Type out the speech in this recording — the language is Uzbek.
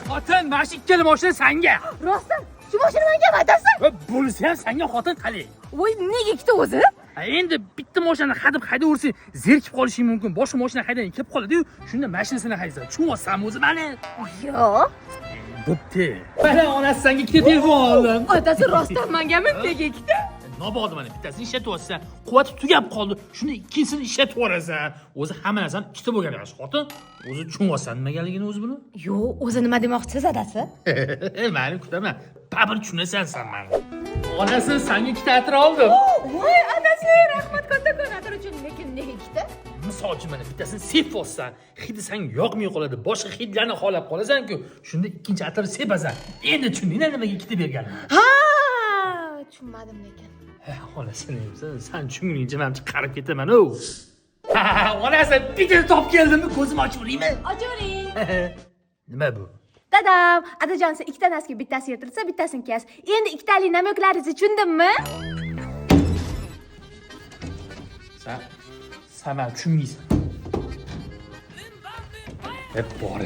xotin, mana shu ikkala mashina senga. Rostdan, shu mashina menga emadasiz? Va bo'lsa ham senga xotin qalay. Voy, nega ikkita o'zi? Endi bitta mashinani haydayversang, zerikib qolishing mumkin. Boshqa mashina haydaydan kelib qoladi-yu, shunda mashinasini haydasan. Tushunmayapsanmi o'zi meni? Yo'q. Bo'pti. Mana onasi senga ikkita telefon oldim. Otasi rostdan mengami nega ikkita? Nobodi mana bittasini ishlatyapsan, quvvati tugab qoldi. Shunda ikkinchisini ishlatib yuborasan. O'zi hamma narsani ikkita bo'lgan yaxshi xotin. O'zi tushunmayapsan nimaligini o'zi buni? Yo'q, o'zi nima demoqchisiz adasi? Meni kutaman. Babir tushunasan sen meni. Onasi senga ikkita atir oldim. Voy, adasi, rahmat kattakon atir uchun, lekin nega ikkita? Misol uchun mana bittasini sevib olsan, hidi senga yoqmay qoladi. Boshqa hidlarni xolab qolasan-ku, shunda ikkinchi atirni sepasan. Endi tushundingmi nimaga ikkita berganim? Ha, tushunmadim lekin. Onasini sen tushunguningcha men chiqarib ketaman-ku. Onasi bitta top keldimmi, ko'zim ochib uraymi? Ochiring. Nima bu? Dadam, adajon sen ikkita naskiga bittasini yirtirsa, bittasini kes. Endi ikkitalik namoklaringizni tushundimmi? Sen meni tushunmaysan. Hep bor.